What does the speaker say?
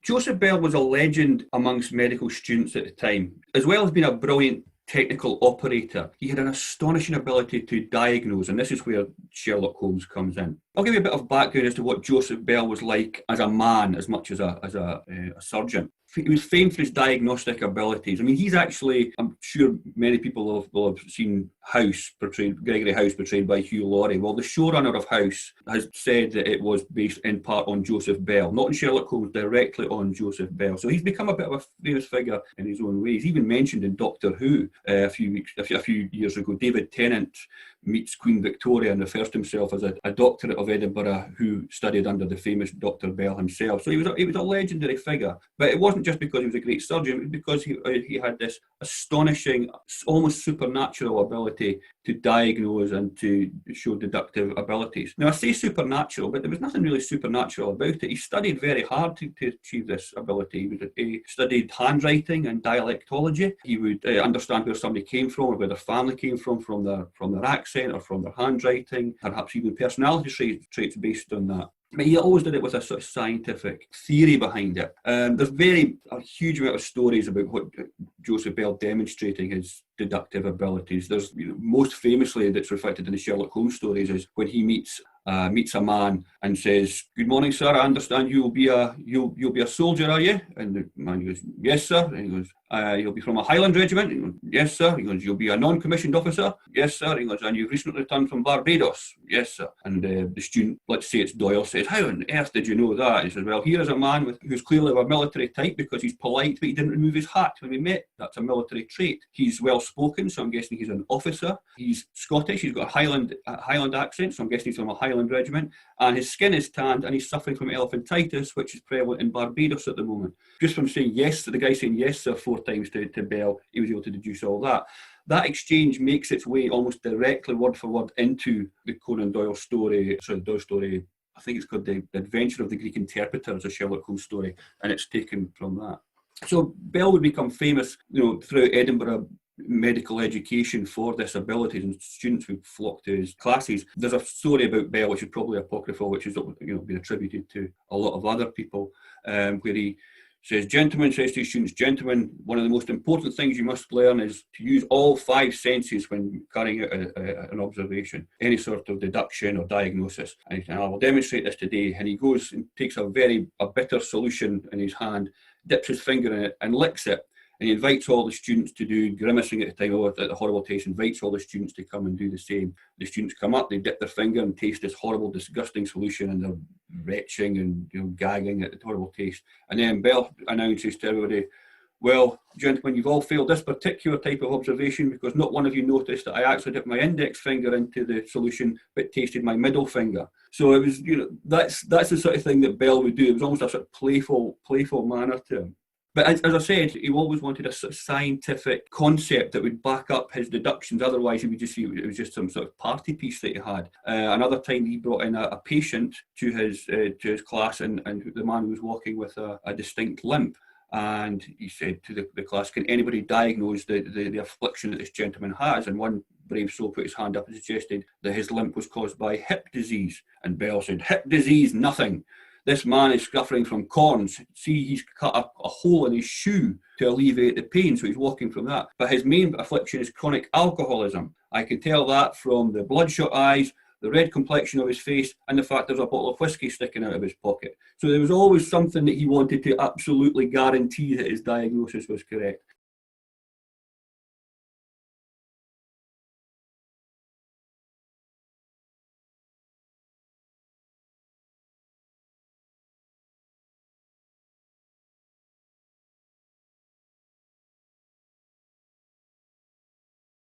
Joseph Bell was a legend amongst medical students at the time. As well as being a brilliant technical operator, he had an astonishing ability to diagnose, and this is where Sherlock Holmes comes in. I'll give you a bit of background as to what Joseph Bell was like as a man as much as a surgeon. He was famed for his diagnostic abilities. I mean, he's actually, I'm sure many people will have seen Gregory House, portrayed by Hugh Laurie. Well, the showrunner of House has said that it was based in part on Joseph Bell, not on Sherlock Holmes, directly on Joseph Bell. So he's become a bit of a famous figure in his own way. He's even mentioned in Doctor Who a few years ago. David Tennant meets Queen Victoria and refers to himself as a doctor of Edinburgh who studied under the famous Dr. Bell himself. So he was a legendary figure. But it wasn't just because he was a great surgeon, it was because he had this astonishing, almost supernatural ability to diagnose and to show deductive abilities. Now, I say supernatural, but there was nothing really supernatural about it. He studied very hard to achieve this ability. He studied handwriting and dialectology. He would understand where somebody came from, or where their family came from their accent or from their handwriting, perhaps even personality traits based on that. But he always did it with a sort of scientific theory behind it. There's a huge amount of stories about what Joseph Bell demonstrating his deductive abilities. There's, most famously, that's reflected in the Sherlock Holmes stories, is when he meets a man and says, "Good morning, sir. I understand you'll be a soldier, are you?" And the man goes, "Yes, sir." And he goes, "You'll be from a Highland regiment?" He goes, "Yes, sir." He goes, "You'll be a non-commissioned officer?" "Yes, sir." He goes, "And you've recently returned from Barbados?" "Yes, sir." And the student, let's say it's Doyle, says, "How on earth did you know that?" He says, "Well, here is a man who's clearly of a military type because he's polite, but he didn't remove his hat when we met. That's a military trait. He's well spoken, so I'm guessing he's an officer. He's Scottish. He's got a Highland accent, so I'm guessing he's from a Highland regiment. And his skin is tanned, and he's suffering from elephantitis, which is prevalent in Barbados at the moment." Just from saying yes, the guy saying yes, sir, 4 times to Bell, he was able to deduce all that. That exchange makes its way almost directly, word for word, into the Conan Doyle story. I think it's called The Adventure of the Greek Interpreter, as a Sherlock Holmes story, and it's taken from that. So Bell would become famous, throughout Edinburgh medical education for this ability, and students would flock to his classes. There's a story about Bell, which is probably apocryphal, which is been attributed to a lot of other people, where he says to his students, "Gentlemen, one of the most important things you must learn is to use all 5 senses when carrying out an observation, any sort of deduction or diagnosis." And he said, "I will demonstrate this today." And he goes and takes a bitter solution in his hand, dips his finger in it and licks it. And he invites all the students to do, grimacing at the time at the horrible taste, invites all the students to come and do the same. The students come up, they dip their finger and taste this horrible, disgusting solution, and they're retching and gagging at the horrible taste. And then Bell announces to everybody, "Well, gentlemen, you've all failed this particular type of observation because not one of you noticed that I actually dipped my index finger into the solution but tasted my middle finger." So it was, that's the sort of thing that Bell would do. It was almost a sort of playful manner to him. But as I said, he always wanted a sort of scientific concept that would back up his deductions. Otherwise, he would just see it was just some sort of party piece that he had. Another time, he brought in a patient to his class, and the man was walking with a distinct limp. And he said to the class, "Can anybody diagnose the affliction that this gentleman has?" And one brave soul put his hand up and suggested that his limp was caused by hip disease. And Bell said, "Hip disease, nothing. This man is suffering from corns. See, he's cut a hole in his shoe to alleviate the pain, so he's walking from that. But his main affliction is chronic alcoholism. I can tell that from the bloodshot eyes, the red complexion of his face, and the fact there's a bottle of whiskey sticking out of his pocket." So there was always something that he wanted to absolutely guarantee that his diagnosis was correct.